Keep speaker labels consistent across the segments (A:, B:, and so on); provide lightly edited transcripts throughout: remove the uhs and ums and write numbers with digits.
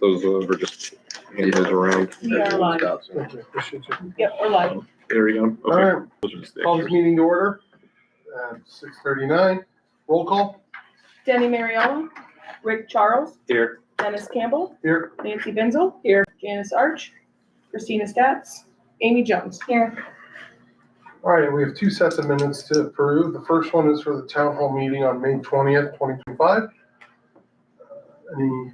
A: those over, just hand those around.
B: We are live.
C: Okay, appreciate you.
B: Yep, we're live.
A: There you go.
C: All
A: Okay.
C: right,
A: Those are just the
C: call this
A: extras.
C: meeting to order at 6:39. Roll call.
B: Denny Mariella, Rick Charles,
A: Here.
B: Dennis Campbell,
C: Here.
B: Nancy Benzel, here, Janice Arch, Christina Stats, Amy Jones. Here.
C: All right, we have two sets of minutes to approve. The first one is for the town hall meeting on May 20th, 2025. Any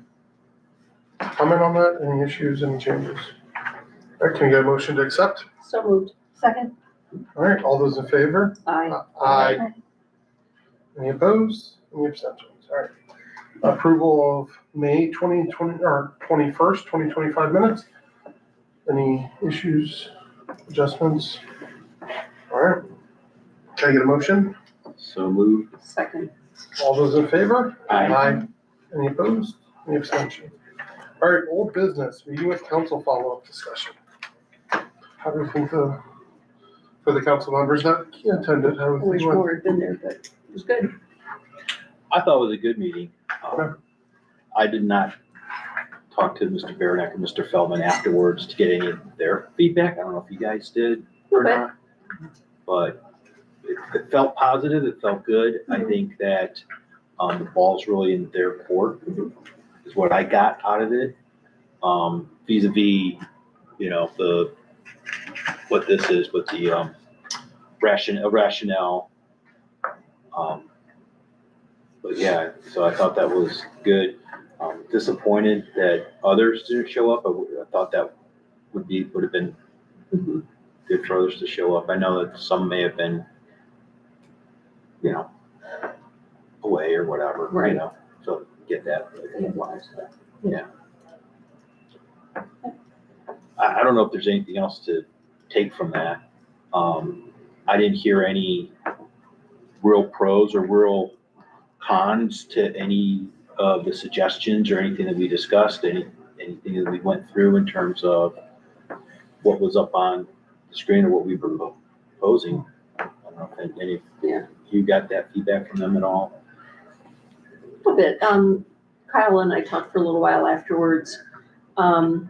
C: comment on that? Any issues, any changes? All right, can we get a motion to accept?
B: So moved. Second.
C: All right, all those in favor?
B: Aye.
C: Aye. Any opposed? Any abstentions? All right. Approval of May 2020, or 21st, 2025 minutes. Any issues, adjustments? All right. Can I get a motion?
A: So moved.
B: Second.
C: All those in favor?
A: Aye.
C: Any opposed? Any abstentions? All right, old business, meeting with council follow-up discussion. How do you think for the council members that attended, how
B: I
C: do you
B: wish
C: think?
B: more had been there, but it was good.
D: I thought it was a good meeting.
C: Okay.
D: I did not talk to Mr. Baranek and Mr. Feldman afterwards to get any of their feedback. I don't know if you guys did or
B: Okay.
D: not, but it felt positive. It felt good. I think that the ball's really in their court is what I got out of it. Vis-a-vis, what this is, with the rationale. But yeah, so I thought that was good. Disappointed that others didn't show up. I thought that would have been good for others to show up. I know that some may have been, away or whatever,
B: Right.
D: so get that. Yeah. I don't know if there's anything else to take from that. I didn't hear any real pros or real cons to any of the suggestions or anything that we discussed, anything that we went through in terms of what was up on the screen or what we were proposing. I don't know if any of you got that feedback from them at all.
E: A little bit. Kyle and I talked for a little while afterwards. I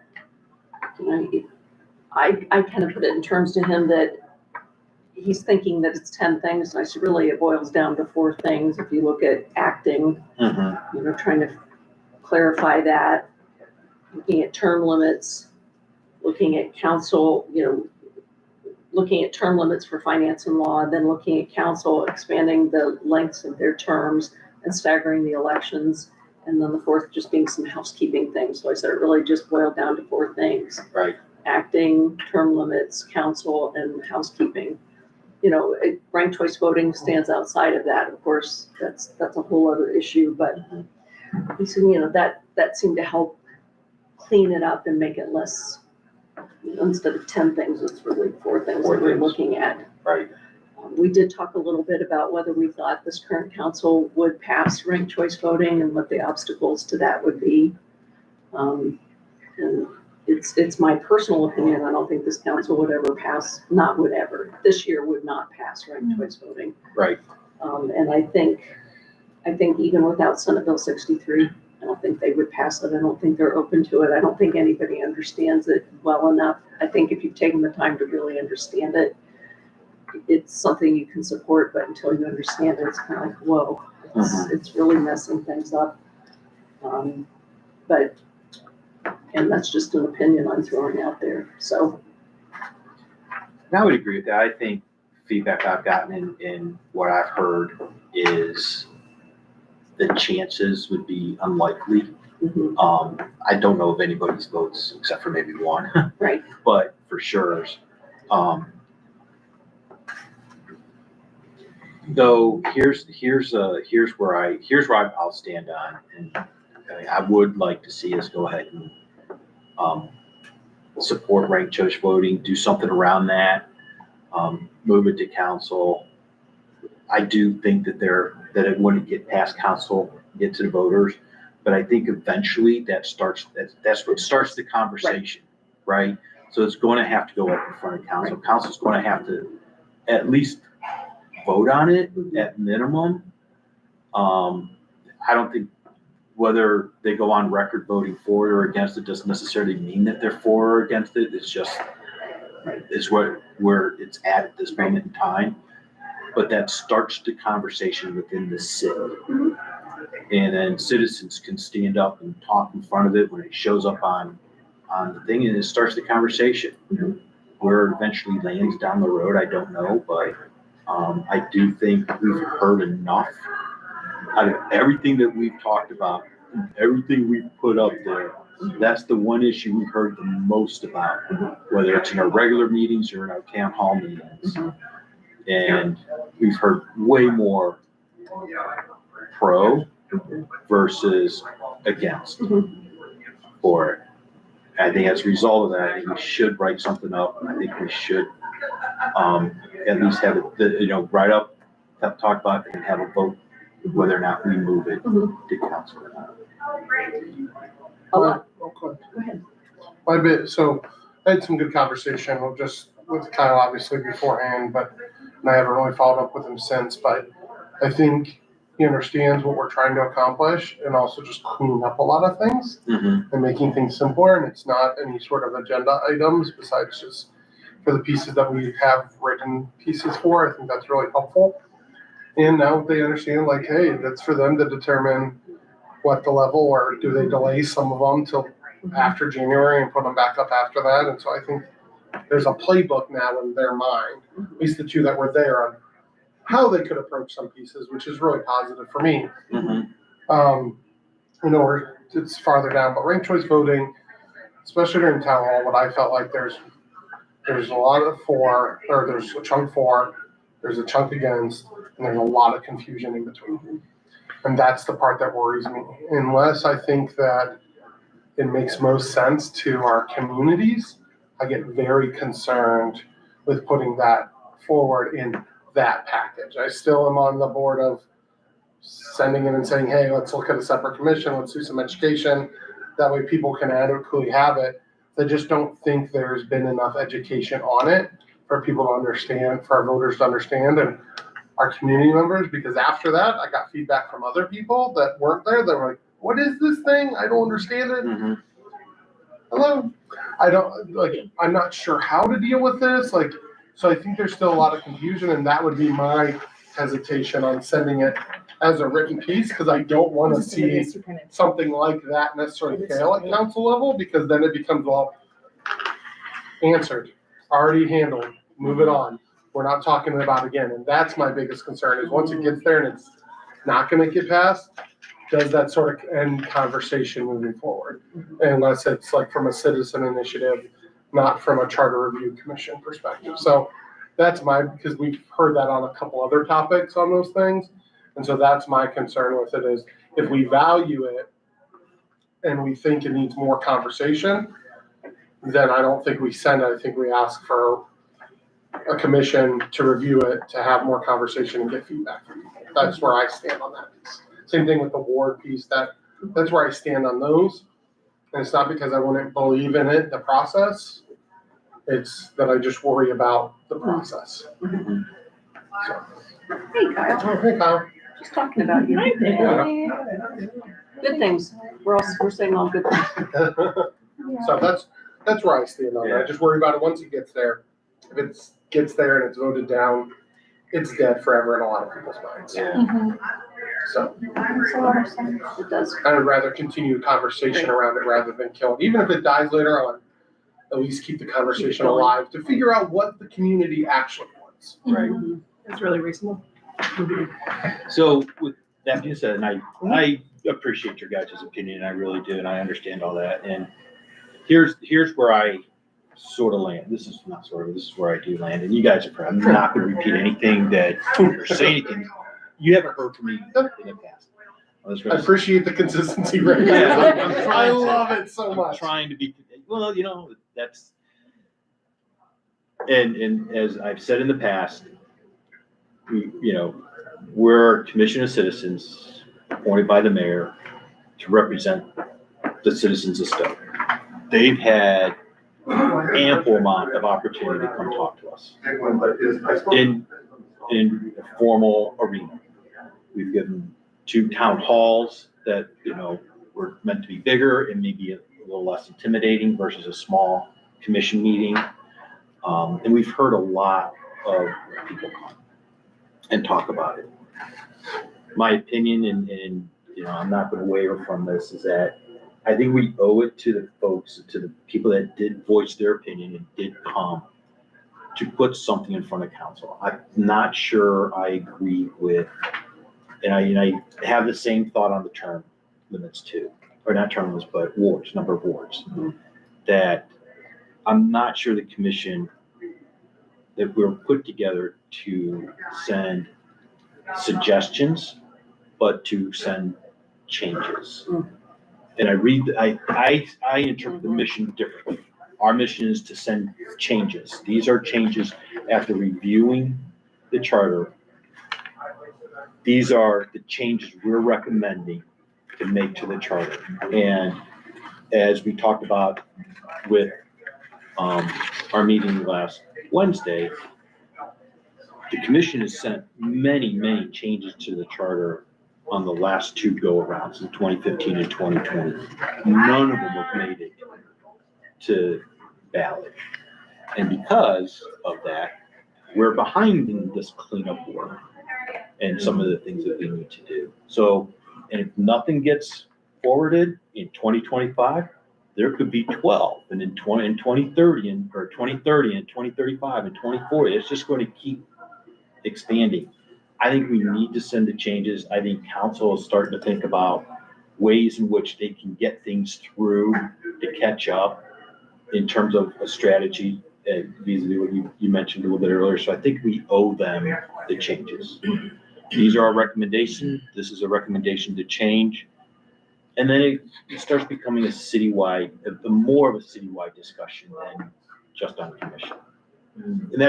E: kind of put it in terms to him that he's thinking that it's 10 things. And I said, really, it boils down to 4 things. If you look at acting, trying to clarify that, looking at term limits, looking at council, looking at term limits for finance and law, then looking at council, expanding the lengths of their terms and staggering the elections. And then the 4th just being some housekeeping things. So I said it really just boiled down to 4 things.
D: Right.
E: Acting, term limits, council, and housekeeping. Ranked choice voting stands outside of that. Of course, that's a whole other issue, but he said, that seemed to help clean it up and make it less, instead of 10 things, it's really 4 things that we're looking at.
D: Right.
E: We did talk a little bit about whether we thought this current council would pass ranked choice voting and what the obstacles to that would be. And it's my personal opinion. I don't think this council would ever pass, this year would not pass ranked choice voting.
D: Right.
E: And I think even without Senate Bill 63, I don't think they would pass it. I don't think they're open to it. I don't think anybody understands it well enough. I think if you've taken the time to really understand it, it's something you can support, but until you understand it, it's kind of like, whoa, it's really messing things up. And that's just an opinion I'm throwing out there, so.
D: And I would agree with that. I think feedback I've gotten in what I've heard is the chances would be unlikely. I don't know of anybody's votes except for maybe one.
E: Right.
D: But for sure. Though here's where I'll stand on, and I would like to see us go ahead and support ranked choice voting, do something around that, move it to council. I do think that it wouldn't get past council, get to the voters, but I think eventually that's what starts the conversation, right? So it's going to have to go up in front of council. Right. Council's going to have to at least vote on it at minimum. I don't think whether they go on record voting for it or against it doesn't necessarily mean that they're for or against it. It's just, it's where it's at this moment in time. But that starts the conversation within the city. And then citizens can stand up and talk in front of it when it shows up on the thing, and it starts the conversation. Where it eventually lands down the road, I don't know, but I do think we've heard enough out of everything that we've talked about, everything we've put up there. That's the one issue we've heard the most about, whether it's in our regular meetings or in our town hall meetings. And we've heard way more pro versus against for it. I think as a result of that, I think we should write something up. I think we should at least have it, write up, talk about it, and have a vote whether or not we move it to council or not.
E: Okay.
C: Go ahead. So I had some good conversation with Kyle obviously beforehand, but I haven't really followed up with him since, but I think he understands what we're trying to accomplish and also just cleaning up a lot of things and making things simpler. And it's not any sort of agenda items besides just for the pieces that we have written pieces for. I think that's really helpful. And now they understand, like, hey, that's for them to determine what the level, or do they delay some of them till after January and put them back up after that. And so I think there's a playbook now in their mind, at least the two that were there, on how they could approach some pieces, which is really positive for me. It's farther down, but ranked choice voting, especially during town hall, what I felt like there's a lot of for, or there's a chunk for, there's a chunk against, and there's a lot of confusion in between. And that's the part that worries me. Unless I think that it makes most sense to our communities, I get very concerned with putting that forward in that package. I still am on the board of sending it and saying, hey, let's look at a separate commission, let's do some education. That way people can adequately have it. I just don't think there's been enough education on it for people to understand, for our voters to understand, and our community members, because after that, I got feedback from other people that weren't there. They were like, what is this thing? I don't understand it. Hello? I'm not sure how to deal with this. So I think there's still a lot of confusion, and that would be my hesitation on sending it as a written piece, because I don't want to see something like that necessarily fail at council level, because then it becomes, well, answered, already handled, move it on. We're not talking about it again. And that's my biggest concern, is once it gets there and it's not going to get passed, does that sort of end conversation moving forward? Unless it's like from a citizen initiative, not from a charter review commission perspective. So that's because we've heard that on a couple other topics on those things. And so that's my concern with it, is if we value it and we think it needs more conversation, then I don't think we send it. I think we ask for a commission to review it, to have more conversation and get feedback from people. That's where I stand on that piece. Same thing with the ward piece. That's where I stand on those. And it's not because I wouldn't believe in it, the process. It's that I just worry about the process. So.
E: Hey, Kyle.
C: Oh, hey, Kyle.
E: Just talking about you. Good things. We're saying all good things.
C: So that's where I stand on that. I just worry about it once it gets there. If it gets there and it's voted down, it's dead forever in a lot of people's minds. So
E: It does.
C: I would rather continue the conversation around it rather than kill it. Even if it dies later on, at least keep the conversation alive to figure out what the community actually wants.
D: Right.
B: It's really reasonable.
D: So with that being said, and I appreciate your guys' opinion, I really do, and I understand all that. And here's where I sort of land. This is where I do land. And you guys are probably not going to repeat anything that or say anything you haven't heard from me in the past.
C: I appreciate the consistency, Rick.
D: Yeah, I'm trying
C: I
D: to-
C: love it so
D: I'm
C: much.
D: trying to be, well, that's, and as I've said in the past, we're a commission of citizens appointed by the mayor to represent the citizens of Stow. They've had ample amount of opportunity to come talk to us in a formal arena. We've given 2 town halls that, were meant to be bigger and maybe a little less intimidating versus a small commission meeting. And we've heard a lot of people come and talk about it. My opinion, and I'm not going to waver from this, is that I think we owe it to the folks, to the people that did voice their opinion and did come, to put something in front of council. I'm not sure I agree with, and I have the same thought on the term limits too, or not term limits, but wards, number of wards. That I'm not sure the commission, that we're put together to send suggestions, but to send changes. And I interpret the mission differently. Our mission is to send changes. These are changes after reviewing the charter. These are the changes we're recommending to make to the charter. And as we talked about with our meeting last Wednesday, the commission has sent many, many changes to the charter on the last two go-arounds in 2015 and 2020. None of them have made it to ballot. And because of that, we're behind in this cleanup work and some of the things that we need to do. So, and if nothing gets forwarded in 2025, there could be 12, and in 2030 and 2035 and 2040, it's just going to keep expanding. I think we need to send the changes. I think council is starting to think about ways in which they can get things through to catch up in terms of a strategy, vis-a-vis what you mentioned a little bit earlier. So I think we owe them the changes. These are our recommendations. This is a recommendation to change. And then it starts becoming a citywide, more of a citywide discussion than just on commission. And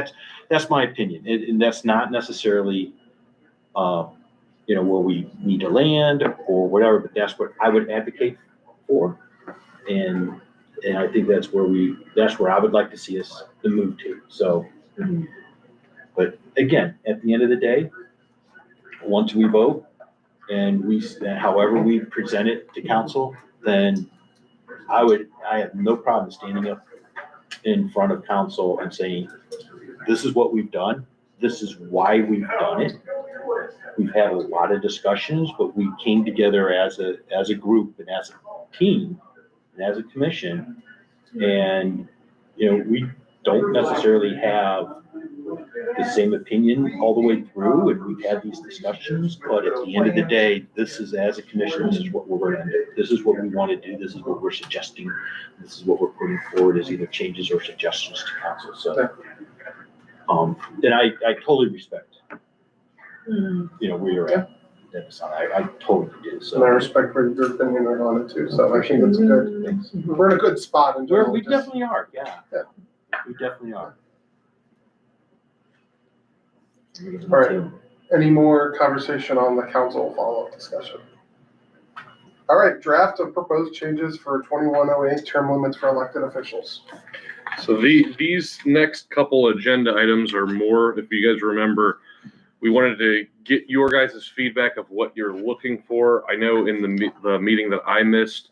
D: that's my opinion. And that's not necessarily, where we need to land or whatever, but that's what I would advocate for. And I think that's where I would like to see us move to. So, but again, at the end of the day, once we vote and however we present it to council, then I have no problem standing up in front of council and saying, this is what we've done. This is why we've done it. We've had a lot of discussions, but we came together as a group and as a team and as a commission. And, we don't necessarily have the same opinion all the way through, and we've had these discussions, but at the end of the day, this is, as a commission, this is what we're going to do. This is what we want to do. This is what we're suggesting. This is what we're putting forward as either changes or suggestions to council. So, and I totally respect, where you're at. I totally do. So,
C: And I respect your opinion on it too, so I think it's good. We're in a good spot in general.
D: we definitely are, yeah. We definitely are.
C: All right, any more conversation on the council follow-up discussion? All right, draft of proposed changes for 2108 term limits for elected officials.
F: So these next couple agenda items are more, if you guys remember, we wanted to get your guys' feedback of what you're looking for. I know in the meeting that I missed,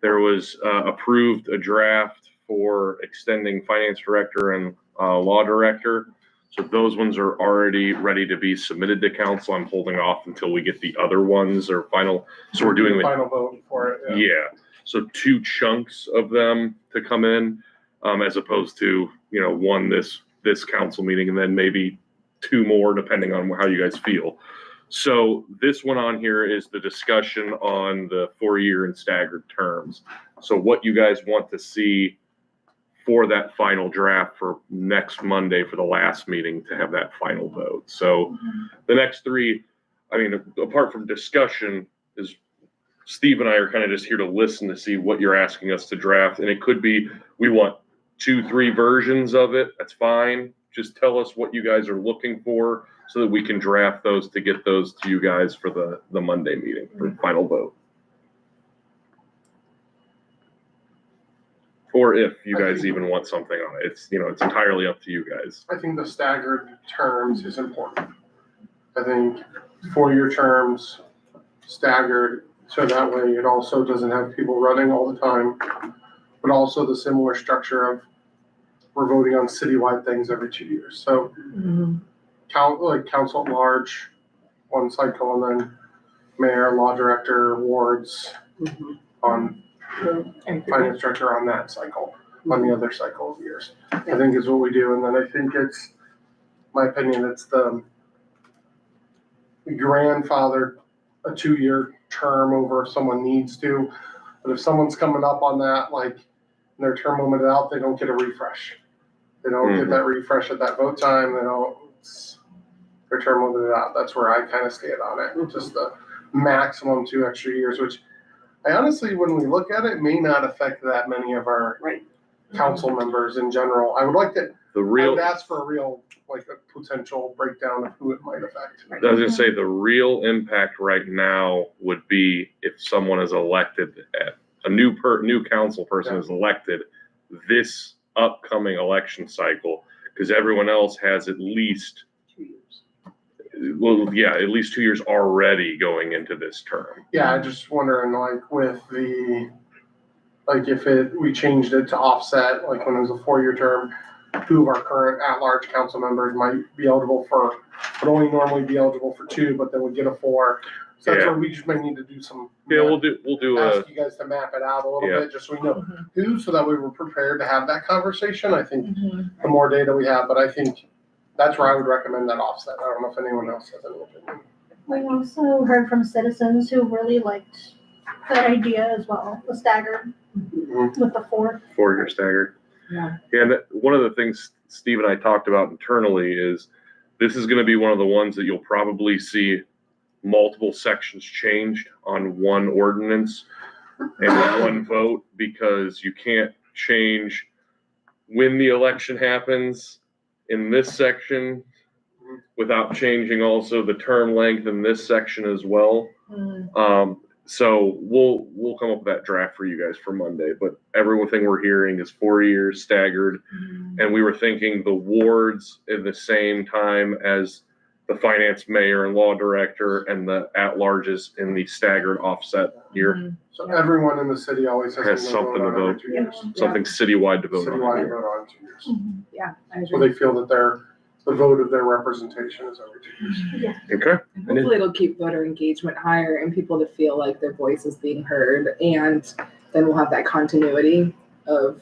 F: there was approved a draft for extending finance director and law director. So those ones are already ready to be submitted to council. I'm holding off until we get the other ones or final. So we're doing
C: final vote for it.
F: Yeah. So 2 chunks of them to come in, as opposed to, one this council meeting and then maybe 2 more depending on how you guys feel. So this one on here is the discussion on the 4-year and staggered terms. So what you guys want to see for that final draft for next Monday for the last meeting to have that final vote. So the next 3, apart from discussion, is Steve and I are kind of just here to listen to see what you're asking us to draft. And it could be, we want 2-3 versions of it. That's fine. Just tell us what you guys are looking for so that we can draft those to get those to you guys for the Monday meeting for final vote. Or if you guys even want something on it, it's entirely up to you guys.
C: I think the staggered terms is important. I think 4-year terms, staggered, So that way it also doesn't have people running all the time, but also the similar structure of we're voting on citywide things every 2 years. So council at large, one cycle, and then mayor, law director, wards on finance director on that cycle, on the other cycle of years. I think is what we do. And then I think it's, my opinion, it's the grandfather a 2-year term over if someone needs to. But if someone's coming up on that, like their term limited out, they don't get a refresh. They don't get that refresh at that vote time. They don't, their term limited out. That's where I kind of stand on it. Just the maximum 2 extra years, which I honestly, when we look at it, may not affect that many of our council members in general. I would like to, I would ask for a real, like a potential breakdown of who it might affect.
F: I was gonna say the real impact right now would be if someone is elected, a new council person is elected this upcoming election cycle, because everyone else has at least
E: 2 years.
F: well, yeah, at least 2 years already going into this term.
C: Yeah, I just wondering, like, with the, like, if we changed it to offset, like, when it was a 4-year term, two of our current at-large council members might be eligible for, would only normally be eligible for 2, but then would get a 4. So that's where we just might need to do some.
F: Yeah, we'll do
C: ask you guys to map it out a little bit, just so we know who, so that we were prepared to have that conversation. I think the more data we have, but I think that's where I would recommend that offset. I don't know if anyone else has any opinion.
G: We also heard from citizens who really liked that idea as well, the staggered with the 4.
F: 4-year staggered.
E: Yeah.
F: And one of the things Steve and I talked about internally is this is going to be one of the ones that you'll probably see multiple sections changed on one ordinance and one vote, because you can't change when the election happens in this section without changing also the term length in this section as well. So we'll come up with that draft for you guys for Monday, but everything we're hearing is 4 years staggered. And we were thinking the wards in the same time as the finance mayor and law director, and the at-larges in the staggered offset year.
C: So everyone in the city always has
F: Something to
C: every
F: vote.
C: 2 years.
F: Something citywide to vote on.
C: Citywide to vote on 2 years.
B: Yeah, I
C: So
B: agree.
C: they feel that the vote of their representation is every 2 years.
F: Okay.
H: Hopefully it'll keep voter engagement higher and people to feel like their voice is being heard, and then we'll have that continuity of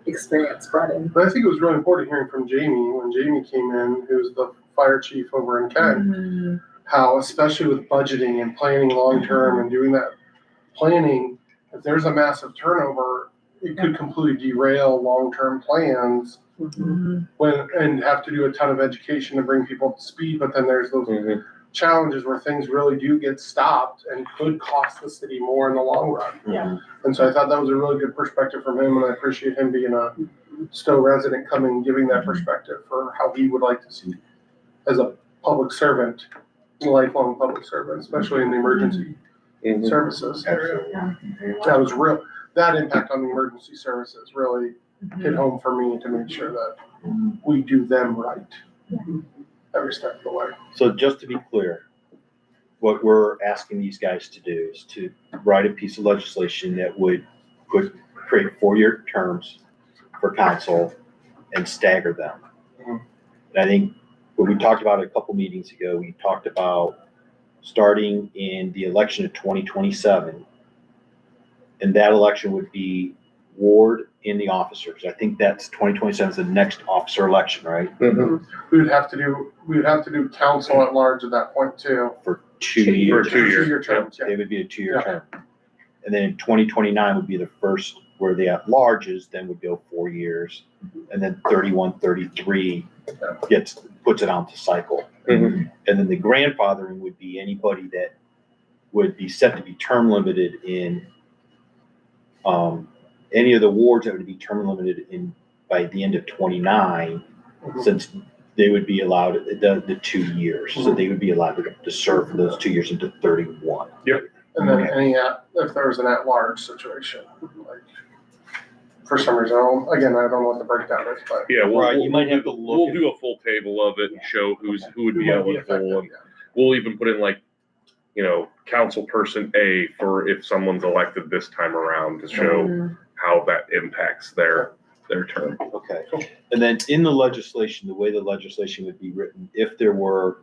H: experience brought in.
C: But I think it was really important hearing from Jamie, when Jamie came in, who's the fire chief over in Kent, how, especially with budgeting and planning long-term and doing that planning, if there's a massive turnover, it could completely derail long-term plans and have to do a ton of education to bring people up to speed. But then there's those challenges where things really do get stopped and could cost the city more in the long run.
B: Yeah.
C: And so I thought that was a really good perspective from him, and I appreciate him being a Stow resident coming, giving that perspective for how he would like to see as a public servant, a lifelong public servant, especially in the emergency services area. That was real. That impact on the emergency services really hit home for me, to make sure that we do them right every step of the way.
D: So just to be clear, what we're asking these guys to do is to write a piece of legislation that would create 4-year terms for council and stagger them. And I think when we talked about it a couple meetings ago, we talked about starting in the election of 2027. And that election would be ward in the officers. I think that's 2027 is the next officer election, right?
C: We would have to do council at large at that point too.
D: For 2 years.
F: For 2 years.
C: 2-year terms, yeah.
D: They would be a 2-year
C: Yeah.
D: term. And then 2029 would be the first where the at-larges then would go 4 years. And then 31, 33 puts it on to cycle. And then the grandfathering would be anybody that would be set to be term limited in any of the wards that would be term limited in by the end of 29, since they would be allowed the 2 years. So they would be allowed to serve for those 2 years into 31.
C: And then if there was an at-large situation, like, for some reason, again, I don't know what the breakdown is, but.
F: Yeah,
D: You might have to look
F: we'll
D: at-
F: do a full table of it and show who would be
C: Who might be
F: eligible,
C: affected,
F: and we'll even put in, like, council person A for if someone's elected this time around to show how that impacts their term.
D: Okay, and then in the legislation, the way the legislation would be written, if there were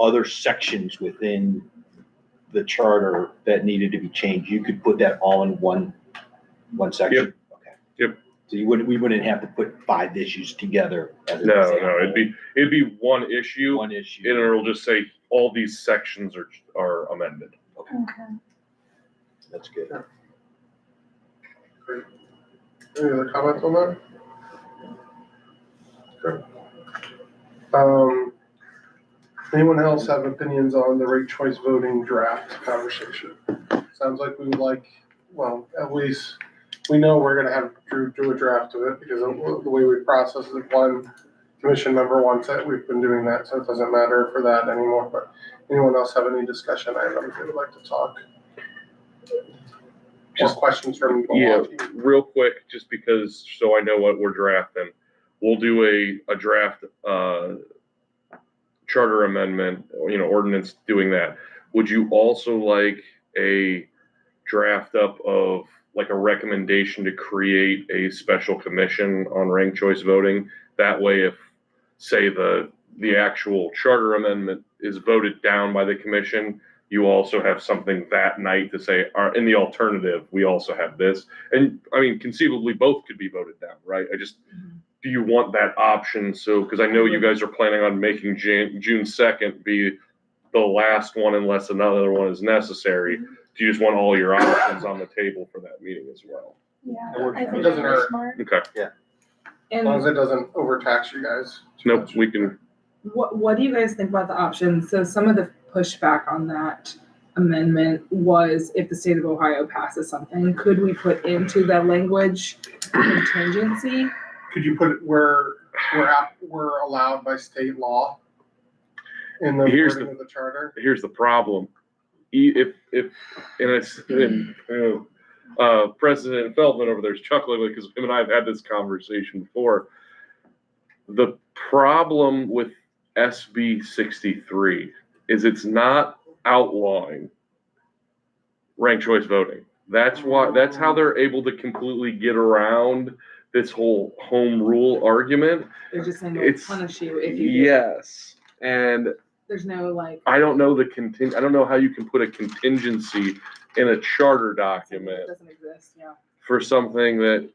D: other sections within the charter that needed to be changed, you could put that all in one section? Okay.
F: Yep.
D: So we wouldn't have to put 5 issues together as an
F: No,
D: example.
F: it'd be one issue,
D: One
F: and
D: issue.
F: it'll just say all these sections are amended.
G: Okay.
D: That's good.
C: Great. Any other comments on that? Good. Anyone else have opinions on the rate choice voting draft conversation? Sounds like we would like, well, at least we know we're gonna have Drew do a draft of it because of the way we process it. One commission member wants it. We've been doing that, so it doesn't matter for that anymore. But anyone else have any discussion items they would like to talk? Just questions from
F: Yeah,
C: Milwaukee.
F: real quick, just because, so I know what we're drafting. We'll do a draft, charter amendment, ordinance doing that. Would you also like a draft up of like a recommendation to create a special commission on ranked choice voting? That way, if, say, the actual charter amendment is voted down by the commission, you also have something that night to say, in the alternative, we also have this. And I mean, conceivably, both could be voted down, right? Do you want that option? So, because I know you guys are planning on making June 2nd be the last one unless another one is necessary. Do you just want all your options on the table for that meeting as well?
G: Yeah, I think
C: Doesn't
G: that's
C: hurt.
G: smart.
F: Okay.
C: As long as it doesn't overtax you guys. too
F: Nope,
C: much.
F: we can,
H: What do you guys think about the options? So some of the pushback on that amendment was if the state of Ohio passes something, could we put into that language contingency?
C: Could you put it where we're allowed by state law in the
F: Here's
C: wording of the charter?
F: here's the problem. If President Feldman over there is chuckling because him and I have had this conversation before. The problem with SB 63 is it's not outlawing ranked choice voting. That's how they're able to completely get around this whole home rule argument.
H: They're just saying they'll
F: It's-
H: punish you if you do.
F: Yes, and
H: There's no like.
F: I don't know I don't know how you can put a contingency in a charter
H: It
F: document
H: doesn't exist, yeah.
F: for something that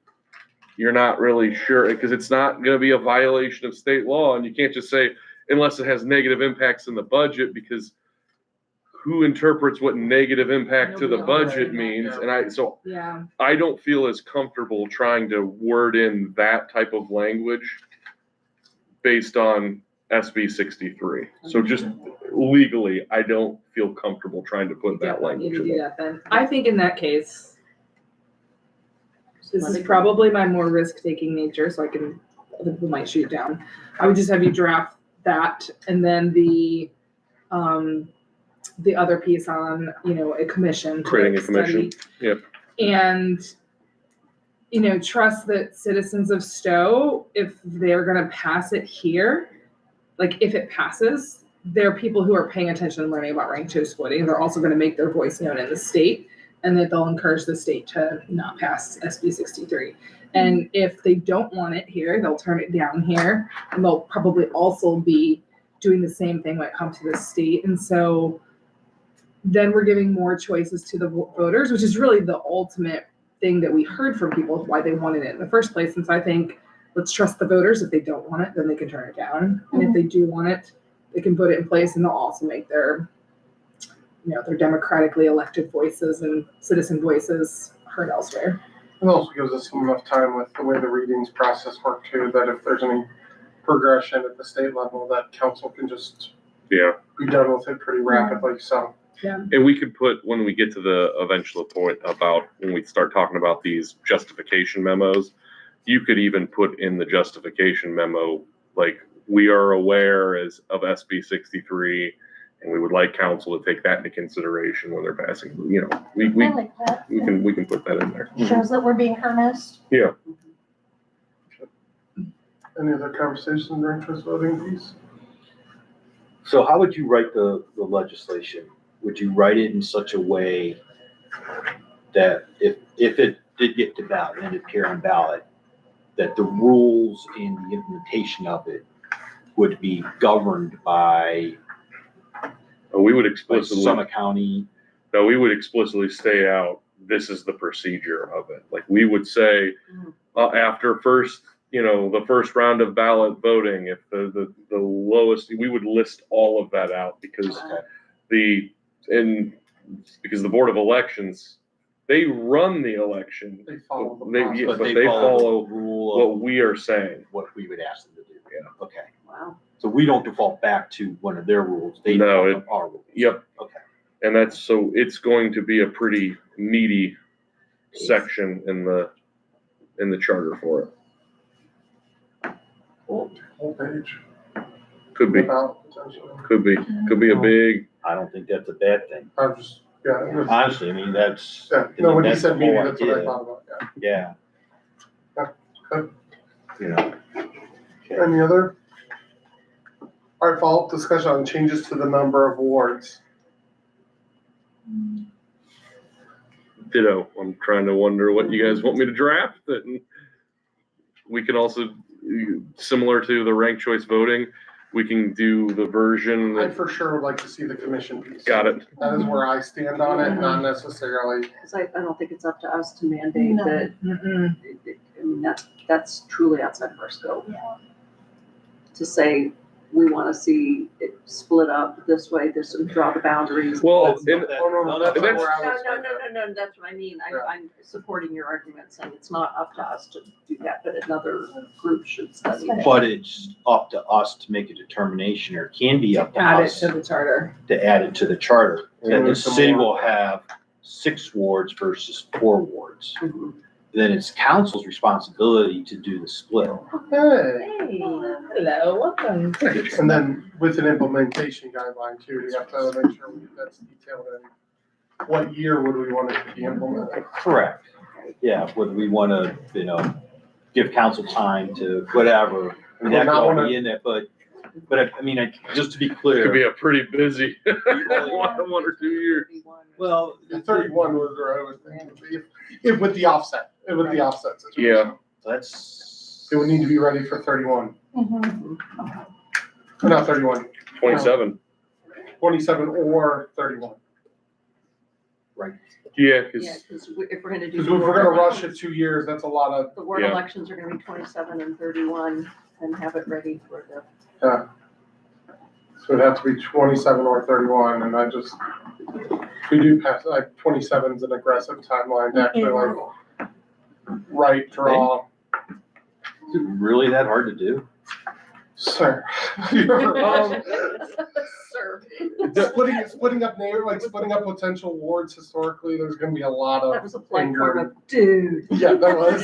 F: you're not really sure, because it's not gonna be a violation of state law, and you can't just say, unless it has negative impacts in the budget, because who interprets what negative impact to the
H: Nobody
F: budget
H: else.
F: means? And
H: Yeah,
F: I don't feel as comfortable trying to word in that type of language based on SB 63. So just legally, I don't feel comfortable trying to put that
H: don't want you
F: language
H: to
F: in
H: do
F: there.
H: that then. I think in that case, this is probably my more risk-taking nature, so other people might shoot down. I would just have you draft that and then the other piece on, a commission. to
F: Creating a commission,
H: study.
F: yep.
H: And, trust that citizens of Stow, if they're gonna pass it here, like if it passes, there are people who are paying attention and learning about ranked choice voting. They're also gonna make their voice known in the state, and that they'll encourage the state to not pass SB 63. And if they don't want it here, they'll turn it down here, and they'll probably also be doing the same thing when it comes to the state. And so then we're giving more choices to the voters, which is really the ultimate thing that we heard from people, why they wanted it in the first place. And so I think let's trust the voters. If they don't want it, then they can turn it down. And if they do want it, they can put it in place, and they'll also make their democratically elected voices and citizen voices heard elsewhere.
C: It also gives us enough time with the way the readings process work too, that if there's any progression at the state level, that council can just
F: Yeah.
C: be done with it pretty rapidly, so.
F: And we could put, when we get to the eventual point about when we start talking about these justification memos, you could even put in the justification memo, like, we are aware of SB 63, and we would like council to take that into consideration when they're passing, we
G: I like that.
F: we can put that in there.
G: Shows that we're being earnest.
F: Yeah.
C: Any other conversations during choice voting piece?
D: So how would you write the legislation? would you write it in such a way that if it did get to ballot and appear on ballot, that the rules and the implementation of it would be governed by
F: We would
D: like
F: explicitly,
D: Summit County?
F: no, we would explicitly stay out, this is the procedure of it. Like, we would say, after first, the first round of ballot voting, if the lowest, we would list all of that out because because the Board of Elections, they run the election.
C: They follow the
F: They-
C: process.
F: yeah,
D: But
F: but
D: they
F: they
D: follow
F: follow
D: the rule
F: what
D: of
F: we are saying.
D: what we would ask them to do.
F: Yeah.
D: Okay.
E: Wow.
D: So we don't default back to one of their rules. They
F: No,
D: default to our rules.
F: Yep.
D: Okay.
F: And it's going to be a pretty meaty section in the charter for it.
C: Whole page.
F: Could be,
C: About, potentially.
F: could be a big,
D: I don't think that's a bad thing.
C: I'm just, yeah. it was-
D: Honestly, I mean, that's.
C: Yeah, no, when you
D: that's the
C: said meeting,
D: whole
C: that's what I
D: idea.
C: thought about, yeah.
D: Yeah.
C: Okay.
D: You know,
C: Any other? All right, follow-up discussion on changes to the number of wards.
F: ditto. I'm trying to wonder what you guys want me to draft. And we can also, similar to the ranked choice voting, we can do the version
C: I
F: that,
C: for sure would like to see the commission piece.
F: got it.
C: That is where I stand on it, not necessarily.
E: Because I don't think it's up to us to mandate
G: No.
E: that, I mean, that's truly outside of our scope.
G: Yeah.
E: To say, we want to see it split up this way, this, and draw the boundaries.
F: Well,
D: That's
F: and
D: not that-
C: Oh, no, that's
F: that's-
C: not where I
E: No,
C: was.
E: no, no, no, no, that's what I mean.
C: Yeah.
E: I'm supporting your argument, saying it's not up to us to do that, but another group should study it.
D: but it's up to us to make a determination, or can be up to
H: Add it
D: us
H: to the charter.
D: to add it to the charter. That the
C: Move some
D: city
C: more.
D: will have 6 wards versus 4 wards.
E: Mhm.
D: Then it's council's responsibility to do the split.
C: Hey,
E: Hey,
H: Hello, welcome.
C: and then with an implementation guideline too, we have to make sure that's detailed in what year would we want it to be implemented?
D: Correct. Yeah, whether we want to, give council time to whatever. I mean, that could
C: Not
D: all
C: wanna-
D: be in it, but I mean, just to be
F: it could be
D: clear,
F: a pretty busy one or 2 years.
D: well,
C: The 31 was where I was thinking, if with the offset, situation.
F: Yeah.
D: that's.
C: It would need to be ready for 31,
G: Mhm.
C: or not 31,
F: 27.
C: 27 or 31.
F: Yeah,
E: yeah,
F: because
E: because if we're gonna do.
C: Because if we're gonna rush it 2 years, that's a lot of,
E: The ward
F: Yeah.
E: elections are gonna be 27 and 31, and have it ready for the.
C: so it'd have to be 27 or 31, and I just, we do pass, like 27 is an aggressive timeline to actually like write, draw.
D: Is it really that hard to do?
C: Sir.
E: Sir.
C: Splitting up splitting up potential wards historically, there's gonna be a lot
E: That
C: of
E: was a polite
C: anger.
E: form of, dude.
C: Yeah, that was.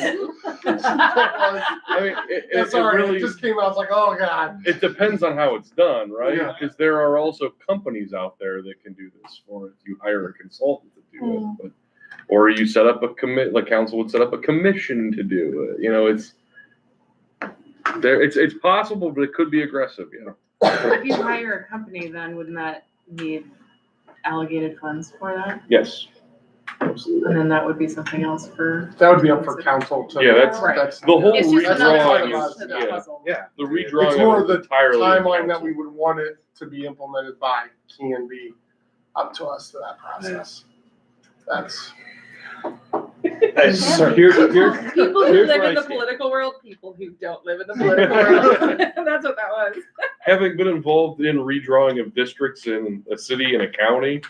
F: I mean,
C: That's
F: it
C: all right,
F: really,
C: it just came out, I was like, oh god.
F: it depends on how it's done, right?
C: Yeah.
F: Because there are also companies out there that can do this for it. You hire a consultant to do it, but, or you set up a like council would set up a commission to do it. It's possible, but it could be aggressive,
B: If you hire a company, then wouldn't that need allocated funds for that?
F: Yes.
B: And then that would be something else for.
C: That would be up for council to.
F: Yeah, that's-
C: that's.
F: The whole
B: It's just another
F: redrawing
B: piece
F: is,
B: to the
F: yeah,
B: puzzle.
F: yeah, the
C: It's
F: redrawing
C: more
F: is
C: the
F: entirely.
C: timeline that we would want it to be implemented by can be up to us to that process. That's.
D: Here's
H: People who
D: here's
H: live
D: where
H: in
D: I
H: the
D: stand.
H: political world, people who don't live in the political world. That's what that was.
F: Having been involved in redrawing of districts in a city and a county,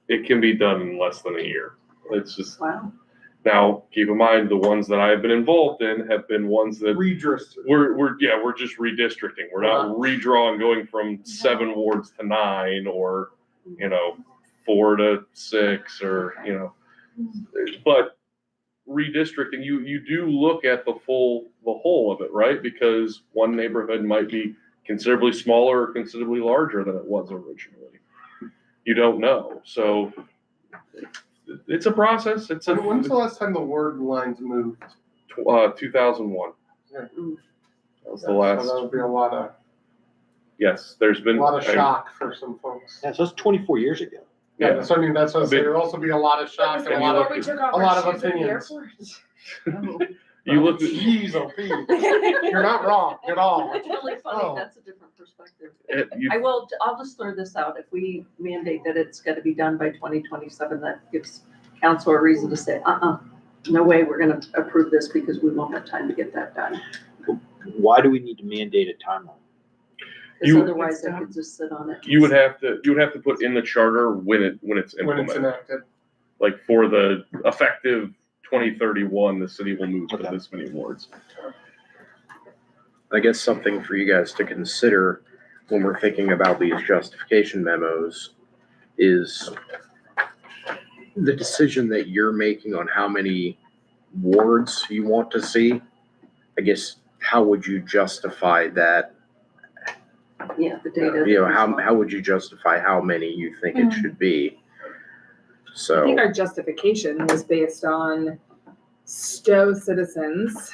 F: it can be done in less than a year. It's just,
E: Wow.
F: now, keep in mind, the ones that I've been involved in have been ones that
C: Redress.
F: we're just redistricting. We're not redrawing, going from 7 wards to 9 or, 4 to 6 or, but redistricting, you do look at the whole of it, right? Because one neighborhood might be considerably smaller or considerably larger than it was originally. You don't know. So it's a process. When's
C: the last time the word lines moved?
F: 2001.
C: Yeah.
F: That was the last.
C: So that would be a lot of
F: Yes, there's been
C: shock for some folks.
D: Yeah, so that's 24 years ago.
C: Yeah, so I mean, that's what I say, there'll also be a lot of shock and a lot
H: Before
C: of,
H: we took off
C: a lot
H: our
C: of
H: shoes at the
C: opinions.
H: airport.
F: You look,
C: Jeez, oh, Pete, you're not wrong at all.
E: It's really funny,
C: Oh.
E: that's a different perspective.
F: you,
E: I'll just throw this out, if we mandate that it's gotta be done by 2027, that gives council a reason to say, no way, we're gonna approve this because we won't have time to get that done.
D: Why do we need to mandate a timeline?
E: Because
F: You-
E: otherwise they could just sit on it.
F: you would have to put in the charter when it's
C: When it's
F: implemented.
C: enacted.
F: Like for the effective 2031, the city will move to this many wards.
A: I guess something for you guys to consider when we're thinking about these justification memos is the decision that you're making on how many wards you want to see. I guess, how would you justify that?
E: Yeah, the data.
A: You know, how would you justify how many you think it should be?
H: I
A: So,
H: think our justification was based on Stow citizens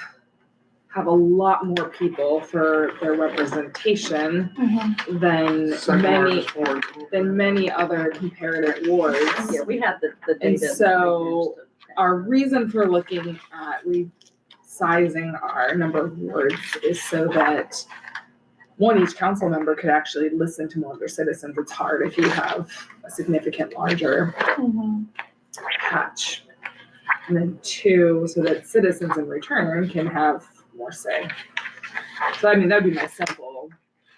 H: have a lot more people for their representation
G: Mhm.
H: than
C: Second
H: many,
C: largest ward.
H: than many other comparative wards.
E: Yeah, we had the data.
H: And
E: the
H: so-
E: figures
H: Our reason for looking at resizing our number of wards is so that each council member could actually listen to more of their citizens. It's hard if you have a significant larger
G: Mhm.
H: patch. And then two, so that citizens in return can have more say. So I mean, that'd be my simple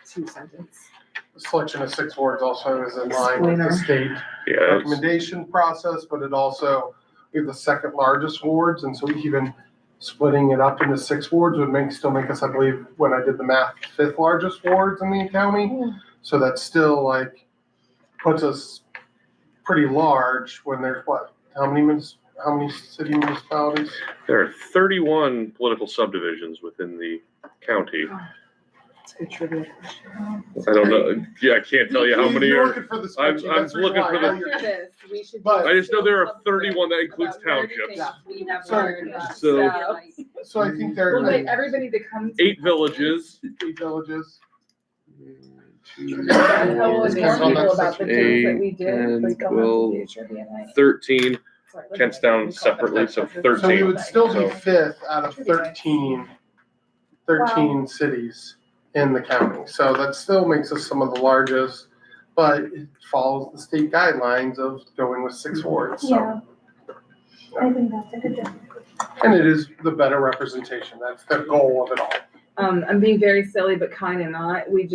H: 2 sentence.
C: The selection of 6 wards also is in line with the
H: Explainer.
C: state
F: Yeah, it's-
C: recommendation process, but it also, we have the second largest wards, and so even splitting it up into 6 wards would still make us, I believe, when I did the math, 5th largest wards in the county. So that still like puts us pretty large when there's how many city municipalities?
F: there are 31 political subdivisions within the county.
H: That's a good trivia question.
F: I don't know, yeah, I can't tell you how many
C: You're
F: are.
C: looking for the
F: I'm
C: spreadsheet, that's the reason
F: looking
C: why
F: for
C: I
F: the-
C: know you're-
H: We should
C: But-
F: I just know there are 31 that includes townships.
H: We have
C: So-
H: learned about
F: so-
H: Stow.
C: So I think there
H: Well,
C: are
H: wait, everybody that comes.
F: 8 villages.
C: 8 villages.
H: That's how we'll
C: It's
H: inform
C: kind of
H: people
C: on
H: about the
C: that
H: things that we
F: 8,
H: did.
F: 10,
H: like going
F: 12,
H: into the trivia night.
F: 13,
H: Sorry, look
F: Kent's
H: at that.
F: down
H: We call
F: separately,
H: that
F: so
H: the-
F: 13.
C: So we would still be
F: So-
C: 5th out of 13 cities in the county. So that still makes us some of the largest, but it follows the state guidelines of going with 6 wards. So,
G: Yeah. I think that's a good job.
C: and it is the better representation. That's the goal of it all.
H: I'm being very silly, but kind of not. We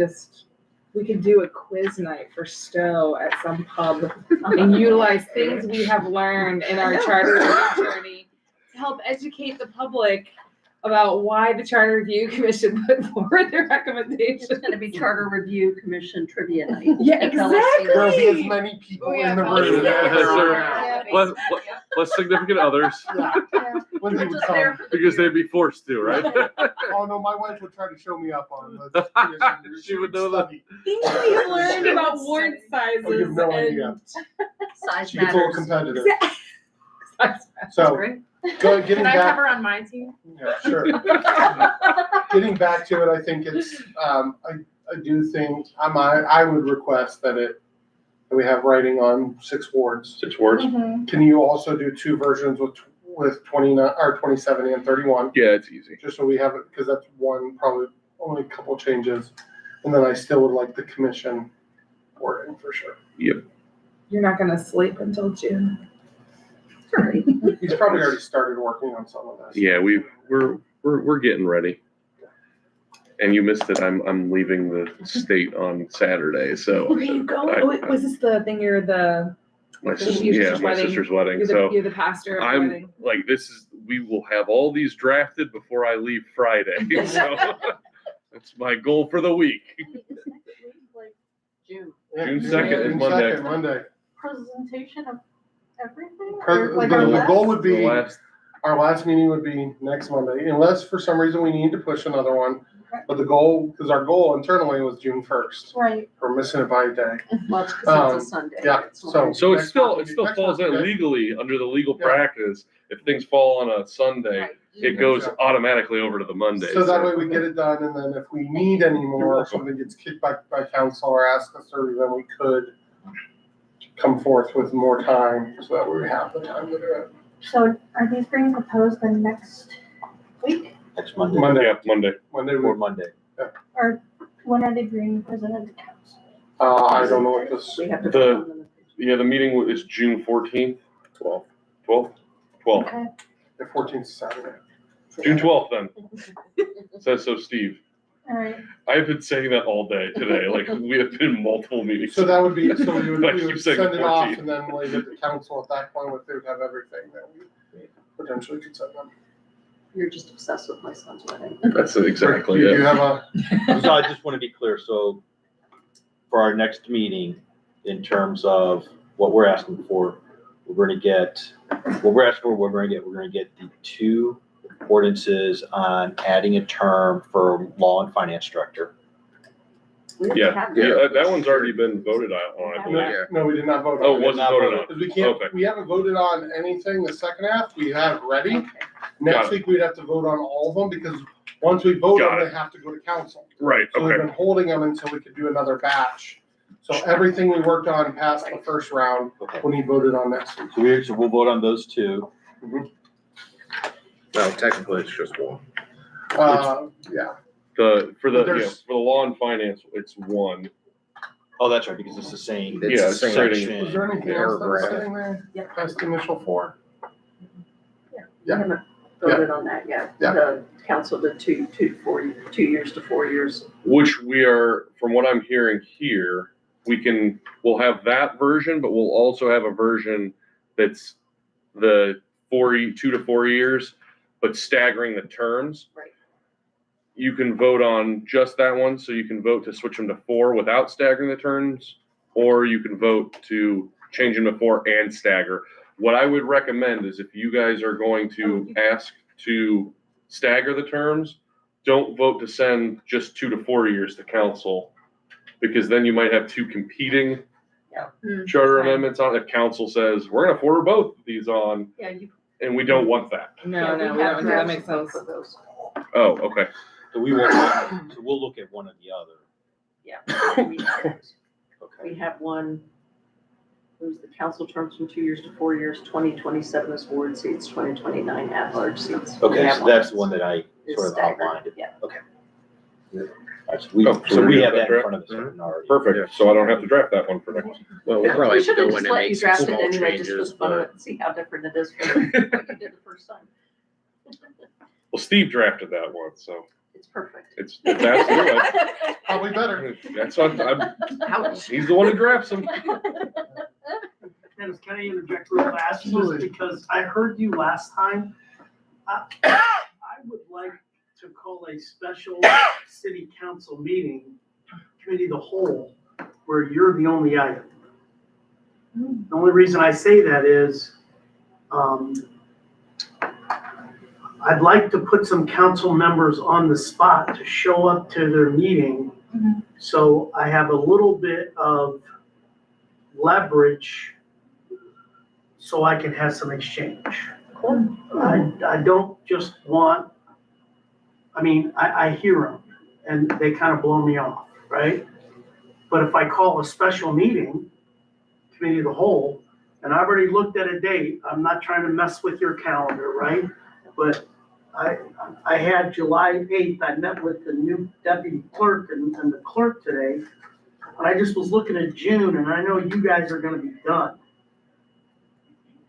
H: could do a quiz night for Stow at some pub and utilize things we have learned in our charter review journey to help educate the public about why the Charter Review Commission put forward their recommendations.
E: It's gonna be Charter Review Commission Trivia Night.
H: Yeah,
E: And tell us the-
C: There'll be as
H: exactly.
C: many people
H: Oh, yeah,
C: in the
H: tell us
C: room.
H: the-
C: as there are
G: Yeah.
C: now.
F: Less significant others,
C: Yeah.
G: Yeah.
C: Lindsay would
E: Just there
C: come.
E: for the
F: because
E: beer.
F: they'd be forced to, right?
C: Oh, no, my wife would try to show me up on the commission.
F: She would know that.
C: study.
H: Things we learned about ward sizes
C: Oh, you have no idea.
H: and.
E: Size
C: She gets a little
E: matters.
C: competitive.
E: That's
C: So,
E: great.
C: getting
B: Can I have
C: back,
B: her on my team?
C: yeah, sure. Getting back to it, I think it's, I do think, I would request that we have writing on 6 wards.
F: 6 wards.
G: Mhm.
C: Can you also do 2 versions with 29, or 27 and 31?
F: Yeah, it's easy.
C: Just so we have it, because that's probably only a couple changes. And then I still would like the commission wording for sure.
H: You're not gonna sleep until June.
E: Right.
C: He's probably already started working on some of this.
F: Yeah, we're getting ready. And you missed it. I'm leaving the state on Saturday, so.
H: Where are you going?
F: I-
H: Was this the thing you're the,
F: My
H: Your
F: sister,
H: sister's
F: my
H: wedding.
F: sister's wedding.
H: you're
F: So
H: the pastor of the
F: I'm
H: wedding?
F: like, we will have all these drafted before I leave Friday. So that's my goal for the week.
E: June.
C: Yeah,
F: June 2nd is
C: June
F: Monday.
C: 2nd, Monday.
G: Presentation of everything?
C: Pres-
G: Or like
C: the-
G: our
C: the
G: list?
C: goal would
F: The
C: be,
F: last,
C: our last meeting would be next Monday, unless for some reason we need to push another one. But the goal, because our goal internally was June 1st.
G: Right.
C: We're missing it by a day.
E: Well, it's 'cause it's a Sunday.
C: yeah,
E: That's why.
F: so it
C: Next
F: still,
C: month-
F: it still
C: next
F: falls
C: month,
F: in
C: okay.
F: legally under the legal
C: Yeah.
F: practice. If things fall on a Sunday,
E: Right.
F: it goes
C: Yeah.
F: automatically over to the Monday.
C: So that way we get it done, and then if we need any
F: You're
C: more, or
F: welcome.
C: something gets kicked back by council or asked us, or then we could come forth with more time so that we have the time to do it.
G: So are these being proposed the next week?
D: Next Monday.
C: Monday.
F: Yeah, Monday.
C: Monday,
D: Or Monday.
G: Or when are they being presented to council?
C: I don't know what this,
E: We have to.
F: The-
E: vote on them.
F: Yeah, the meeting is June 14th,
A: 12.
F: 12th, 12th.
G: Okay,
C: the 14th Saturday.
F: June 12th then. Says so, Steve.
G: all right.
F: I've been saying that all day today. Like we have been multiple meetings.
C: So that would be, so we
F: But I
C: would
F: keep
C: send
F: saying
C: it off
F: 14th.
C: and then leave it to council at that point, if they would have everything, then we potentially could send them.
E: You're just obsessed with my son's wedding.
F: That's exactly
C: You do
F: it.
C: have a,
D: So I just want to be clear, so for our next meeting, in terms of what we're asking for, we're gonna get the two ordinances on adding a term for law and finance director.
E: We have to
F: Yeah,
E: have
F: yeah,
E: that.
F: that one's already been voted on, I believe.
A: Yeah.
C: no, we did not vote
F: Oh,
C: on it.
F: was it voted on?
C: Because we can't,
F: Okay.
C: we haven't voted on anything the second half, we have ready.
E: Okay.
C: Next
F: Got it.
C: week, we'd have to vote on all of them, because once we vote
F: Got
C: on, they have to go to council.
F: Right,
C: So we've
F: okay.
C: been holding them until we could do another batch. So everything we worked on past the first round,
D: Okay.
C: we need voted on next week.
D: So we'll vote on those two.
A: Well, technically, it's just one.
C: Yeah,
F: For the
C: There's-
F: law and finance, it's one.
D: Oh, that's right, because it's the same
A: It's
F: Yeah,
A: the same.
D: section.
C: was there anything else that was
A: Paragraph.
C: sitting there?
E: Yep.
C: Past the initial 4?
E: We
C: Yeah.
E: haven't voted on that yet.
C: Yeah.
E: The council did 2 years to 4 years.
F: Which we are, from what I'm hearing here, we'll have that version, but we'll also have a version that's the 2 to 4 years, but staggering the terms.
E: Right.
F: You can vote on just that one, so you can vote to switch them to 4 without staggering the terms, or you can vote to change them to 4 and stagger. What I would recommend is if you guys are going to ask to stagger the terms, don't vote to send just 2 to 4 years to council, because then you might have 2 competing charter
H: Okay.
F: amendments on, if council says, we're gonna forward both of these on,
E: Yeah, you.
F: and we don't want that.
H: No, we
E: have
H: don't, that makes sense.
E: for those.
F: Oh, okay.
D: So we'll look at one or the other.
E: Yeah. We have one, who's the council terms from 2 years to 4 years, 2027 as ward seats, 2029 at-large seats. We
D: Okay,
E: have
D: so that's the one that I
E: It's
D: sort of
E: staggered,
D: outlined.
E: yeah.
D: Okay. All right, so we
F: Oh, so
D: we
F: we
D: have
F: have
D: that in
F: that
D: front of us already.
F: Perfect, so I don't have to draft that one for next.
A: Well, we'll probably
E: We
A: have to
E: should have
A: go
E: just
A: in and
E: let you
A: make some
E: draft it
A: small
E: anyway, just for
A: changes,
E: the fun of
A: but
E: it, and see how different it is from what you did the first time.
F: Well, Steve drafted that one, so
E: It's perfect.
F: it's absolutely,
C: probably better.
F: that's what I'm,
E: Ouch.
F: he's the one who drafts them.
I: Dennis, can I interject real fast, just because I heard you last time? I would like to call a special city council meeting, committee of the whole, where you're the only item. The only reason I say that is, I'd like to put some council members on the spot to show up to their meeting.
G: Mhm.
I: So I have a little bit of leverage so I can have some exchange. I don't just want, I hear them and they kind of blow me off, right? But if I call a special meeting, committee of the whole, and I've already looked at a date, I'm not trying to mess with your calendar, right? But I had July 8th, I met with the new deputy clerk and the clerk today. And I just was looking at June and I know you guys are gonna be done.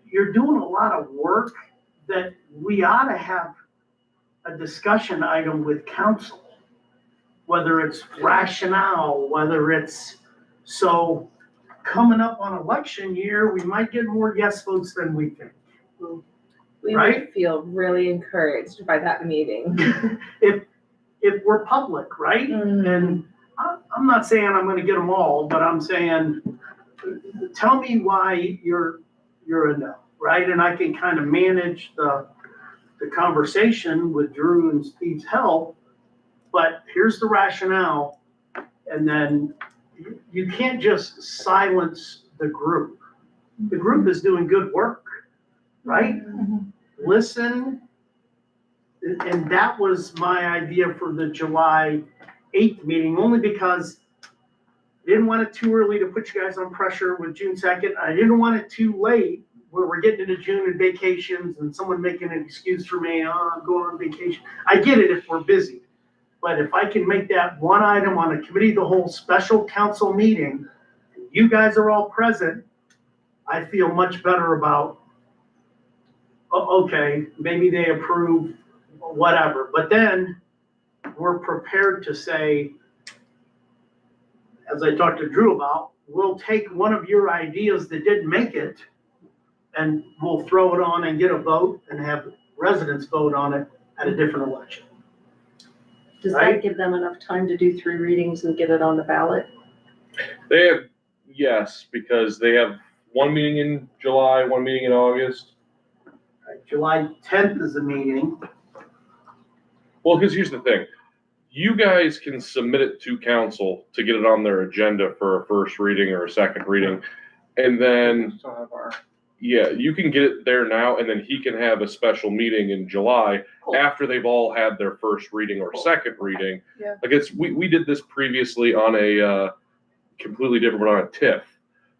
I: You're doing a lot of work that we ought to have a discussion item with council. Whether it's rationale, whether it's, so coming up on election year, we might get more yes votes than we think.
H: We
I: Right?
H: would feel really encouraged by that meeting.
I: If we're public, right? And I'm not saying I'm gonna get them all, but I'm saying, tell me why you're a no, right? And I can kind of manage the conversation with Drew and Steve's help, but here's the rationale. And then you can't just silence the group. The group is doing good work, right? Listen. And that was my idea for the July 8th meeting, only because Didn't want it too early to put you guys on pressure with June 2nd. I didn't want it too late where we're getting into June and vacations and someone making an excuse for me, oh, I'm going on vacation. I get it if we're busy. But if I can make that one item on a committee of the whole special council meeting, you guys are all present, I feel much better about, okay, maybe they approve, whatever. But then we're prepared to say, as I talked to Drew about, we'll take one of your ideas that didn't make it and we'll throw it on and get a vote and have residents vote on it at a different election.
E: Does
I: Right.
E: that give them enough time to do 3 readings and get it on the ballot?
F: They have, yes, because they have one meeting in July, one meeting in August.
I: July 10th is the meeting.
F: Well, because here's the thing. You guys can submit it to council to get it on their agenda for a first reading or a second reading. And then,
C: Still have our,
F: yeah, you can get it there now, and then he can have a special meeting in July
E: Cool.
F: after they've all had their first reading or second reading.
H: Yeah.
F: Like we did this previously on a completely different, but on a TIF.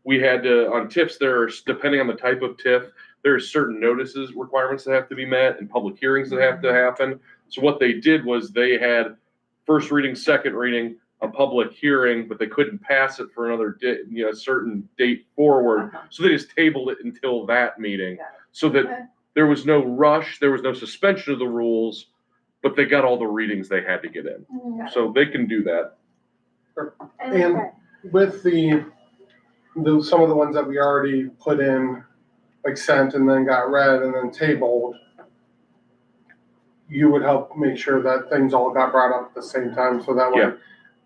F: We had to, on TIFs, there's, depending on the type of TIF, there's certain notices requirements that have to be met and public hearings that have to happen. So what they did was they had first reading, second reading, a public hearing, but they couldn't pass it for another day, certain date forward.
E: Uh-huh.
F: So they just tabled it until that meeting,
E: Got it.
F: so
E: Okay.
F: that there was no rush, there was no suspension of the rules, but they got all the readings they had to get in.
G: Mhm.
F: So they can do that.
C: And with some of the ones that we already put in, like sent and then got read and then tabled, you would help make sure that things all got brought up at the same time, so that way
F: Yeah.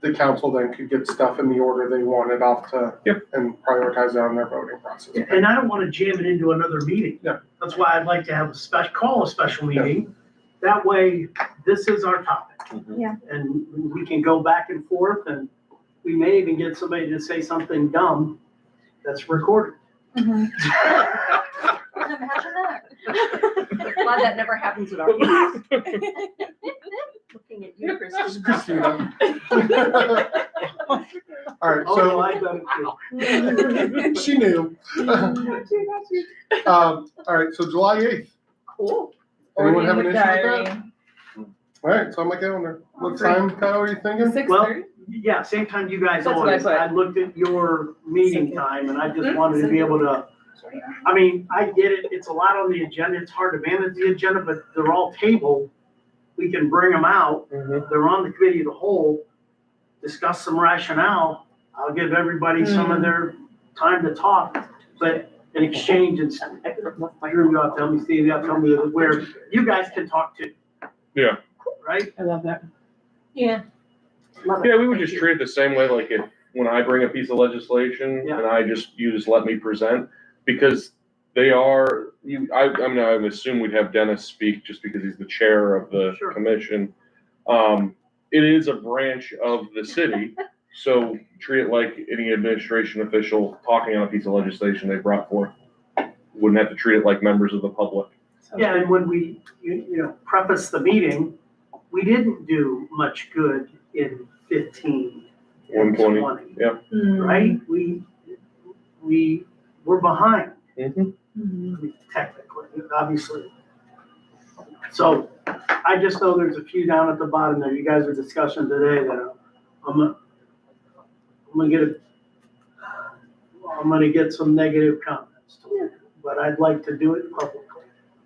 C: the council then could get stuff in the order they wanted off to,
F: Yep.
C: and prioritize it on their voting process.
I: And I don't want to jam it into another meeting.
C: Yeah.
I: That's why I'd like to have call a special meeting. That way, this is our topic.
G: Yeah.
I: And we can go back and forth, and we may even get somebody to say something dumb that's recorded.
G: Mhm.
E: Glad that never happens at our meetings. Looking at you, Christine.
C: Christina. All right,
I: Oh,
C: so
I: I got it too.
C: she knew. All right, so July 8th.
E: Cool.
C: Anyone have an
H: Already
C: issue
H: in the
C: with that?
H: diary.
C: All right, so on my calendar. What time, Kyle, are you thinking?
H: 6:30.
I: Yeah, same time you guys
H: That's what I
I: always.
H: put.
I: I looked at your meeting time, and I just
H: Mhm.
I: wanted to be able to, I mean, I get it, it's a lot on the agenda, it's hard to manage the agenda, but they're all tabled. We can bring them out, they're on the committee of the whole, discuss some rationale. I'll give everybody some of their time to talk, but in exchange, it's, Drew, you have to tell me, Steve, you have to tell me where you guys can talk to.
F: Yeah.
I: Right?
H: I love that.
G: Yeah.
E: Love it.
F: Yeah, we would
E: Thank
F: just
E: you.
F: treat it the same way, like when I bring a piece of legislation and you just let me present, because they are, I mean, I would assume we'd have Dennis speak just because he's the chair of the
I: Sure.
F: commission. It is a branch of the city, so treat it like any administration official talking on a piece of legislation they brought forth. Wouldn't have to treat it like members of the public.
I: Yeah, and when we, preface the meeting, we didn't do much good in 15 and
F: 120,
I: 20,
F: yeah.
I: right? We were behind
H: Mhm.
I: technically, obviously. So I just know there's a few down at the bottom there. You guys are discussing today that I'm gonna get some negative comments. But I'd like to do it publicly.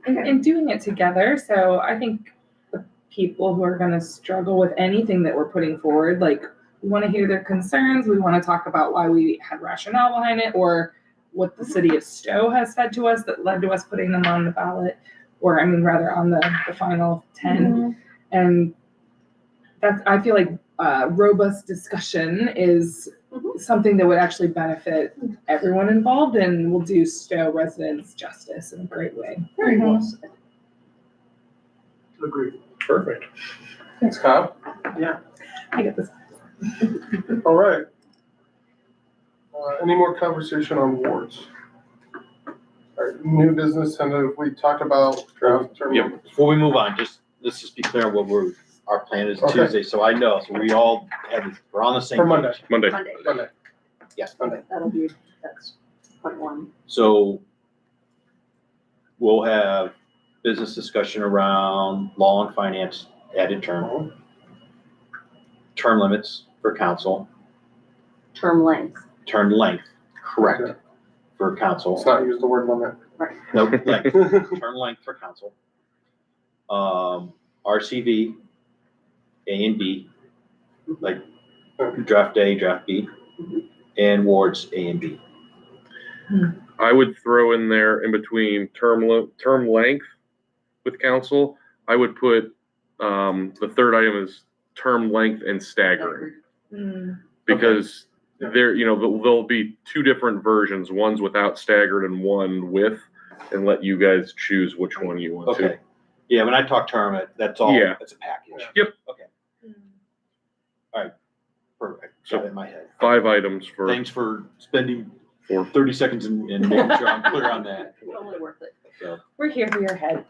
H: And doing it together, so I think the people who are gonna struggle with anything that we're putting forward, like, we wanna hear their concerns, we wanna talk about why we had rationale behind it, or what the city of Stow has said to us that led to us putting them on the ballot, or, I mean, rather on the final 10. And that's, I feel like, robust discussion is something that would actually benefit everyone involved, and will do Stow residents justice in a great way.
E: Very well said.
I: Agreed.
F: Perfect.
C: Thanks, Kyle.
H: I get this.
C: All right. Any more conversation on wards? All right, new business, and we talked about draft.
D: Yeah, before we move on, let's just be clear on our plan is
C: Okay.
D: Tuesday, so I know, so we all we're on the same
C: For Monday.
D: page.
F: Monday.
E: Monday.
C: Monday.
D: Yes.
C: Monday.
E: That's point one.
D: So we'll have business discussion around law and finance added term limits for council,
E: Term length.
D: term length, correct,
C: Okay.
D: for council.
C: Let's not use the word limit.
D: No, length, term length for council. RCV, A and B, like draft A, draft B, and wards A and B.
F: I would throw in there in between term length with council. I would put, the third item is term length and staggering. Because there, there'll be two different versions, one's without staggered and one with, and let you guys choose which one you want to.
D: Okay. Yeah, when I talk term, that's all,
F: Yeah.
D: it's a package.
F: Yep.
D: Okay, perfect.
F: So-
D: Got it in my head.
F: 5 items for,
D: Thanks for spending
F: for
D: 30 seconds and making sure I'm clear on that.
E: Totally worth it.
D: So,
H: We're here for your head.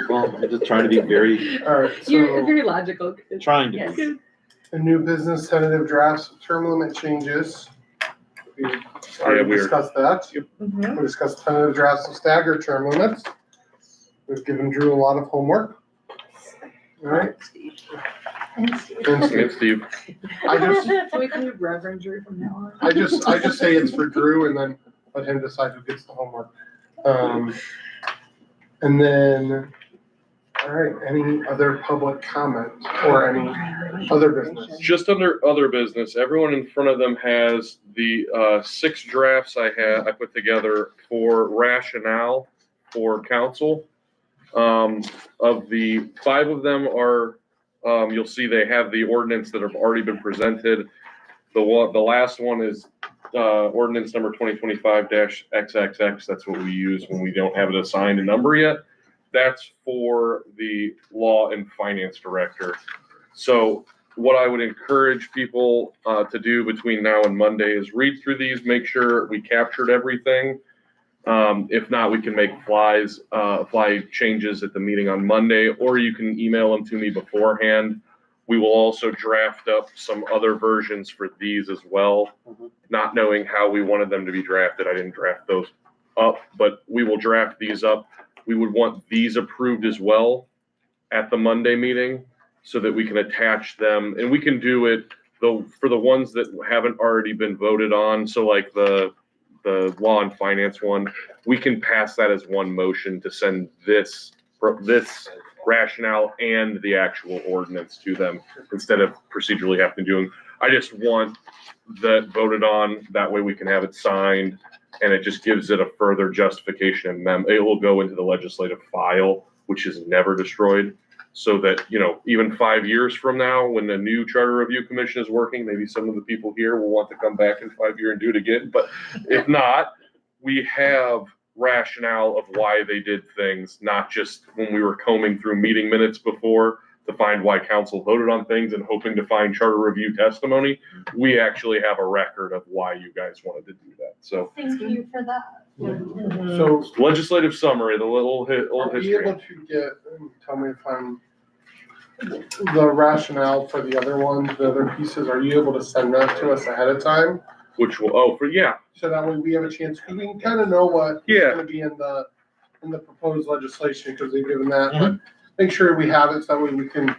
D: well, I'm just trying to be very,
C: All right,
H: You're
C: so
H: very logical.
D: trying to
E: Yes.
D: be.
C: the new business tentative drafts, term limit changes. We already
F: we're-
C: discussed that.
H: Mhm.
C: We discussed tentative drafts of staggered term limits. We've given Drew a lot of homework. All right.
G: And Steve.
C: And
F: and Steve.
C: I just,
H: Can we call you Reverend Drew from now on?
C: I just say it's for Drew and then let him decide who gets the homework. And then, all right, any other public comment or any other business?
F: Just under other business, everyone in front of them has the 6 drafts I put together for rationale for council. Of the 5 of them are, you'll see they have the ordinance that have already been presented. The last one is ordinance number 2025-XXX. That's what we use when we don't have it assigned a number yet. That's for the law and finance director. So what I would encourage people to do between now and Monday is read through these, make sure we captured everything. If not, we can make fly changes at the meeting on Monday, or you can email them to me beforehand. We will also draft up some other versions for these as well. Not knowing how we wanted them to be drafted, I didn't draft those up, but we will draft these up. We would want these approved as well at the Monday meeting so that we can attach them, and we can do it for the ones that haven't already been voted on. So like the law and finance one, we can pass that as one motion to send this rationale and the actual ordinance to them instead of procedurally having to do them. I just want that voted on, that way we can have it signed, and it just gives it a further justification and it will go into the legislative file, which is never destroyed. So that, even 5 years from now, when the new charter review commission is working, maybe some of the people here will want to come back in 5 years and do it again. But if not, we have rationale of why they did things, not just when we were combing through meeting minutes before to find why council voted on things and hoping to find charter review testimony. We actually have a record of why you guys wanted to do that. So
G: Thank you for that.
C: So
F: legislative summary, the little old
C: are you
F: history.
C: able to get, tell me if I'm, the rationale for the other ones, the other pieces, are you able to send that to us ahead of time?
F: Which will,
C: So that way we have a chance, we can kind of know what is
F: Yeah.
C: gonna be in the proposed legislation, because they've given that, but make sure we have it, so that way we can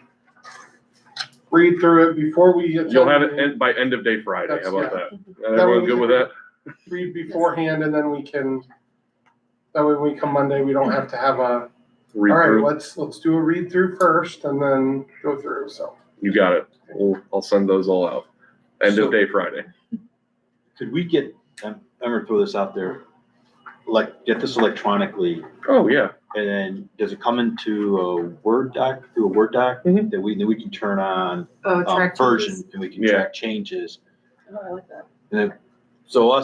C: read through it before we.
F: you'll have it by end of day Friday. How about that? Everyone good with that?
C: Read beforehand, and then we can, that way when we come Monday, we don't have to have a,
F: Read
C: all right,
F: through.
C: let's do a read through first and then go through, so.
F: You got it. I'll send those all out. End
D: So-
F: of day Friday.
D: Could we get, I'm gonna throw this out there, get this electronically,
F: Oh, yeah.
D: and then does it come into a Word doc, through a Word doc?
F: Mhm.
D: That we can turn on
B: Oh, track
D: version,
B: changes.
D: and we can
F: Yeah.
D: track changes.
E: Oh, I like that.
D: And then, so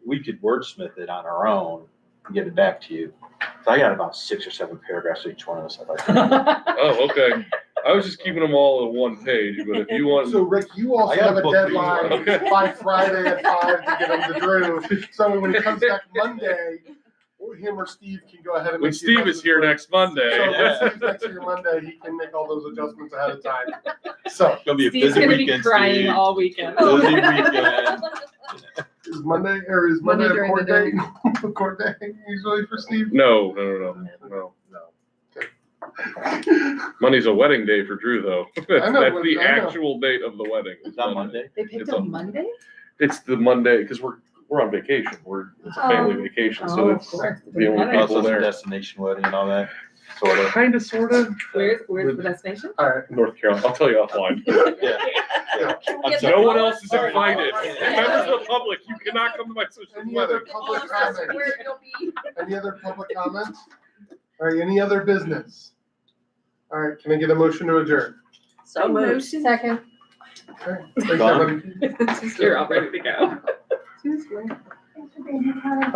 D: we could wordsmith it on our own and get it back to you. So I got about 6 or 7 paragraphs of each one of us.
F: Oh, okay. I was just keeping them all on one page, but if you want,
C: So Rick, you also
D: I got
C: have
D: a
C: a
D: book
C: deadline
F: too. Okay.
C: by Friday at 5 to get him to Drew, so when he comes back Monday, him or Steve can go ahead and.
F: when
C: make the
F: Steve is here
C: adjustments.
F: next Monday,
C: So
D: Yeah.
C: when Steve's next here Monday, he can make all those adjustments ahead of time, so.
D: It's gonna be a
H: Steve's
D: busy
H: gonna be
D: weekend,
H: crying
D: Steve.
H: all weekend.
D: Busy weekend.
C: Is Monday a
H: Monday during
C: court
H: the
C: day? Court day usually for Steve?
F: No. Monday's a wedding day for Drew, though. That's
C: know,
F: the
C: I know.
F: actual date of the wedding.
D: Is that Monday?
H: They picked
F: It's
H: a
F: a-
H: Monday?
F: It's the Monday, because we're on vacation. It's a family vacation, so
H: of
F: it's
H: course.
F: the only
H: Doesn't
D: Also,
F: people
D: it's a
F: there.
D: destination wedding and all that, sort of.
F: Kinda, sorta.
H: Where's the destination?
C: All right.
F: North Carolina. I'll tell you offline. No one else is invited. And members of the public, you cannot come to my sister's
C: Any other
F: wedding.
C: public comments? Any other public comments? All right, any other business? All right, can I get a motion to adjourn?
E: So moved.
G: Second.
C: Okay, thanks, everybody.
H: You're all ready to go.
G: Thanks for being here, Tyler.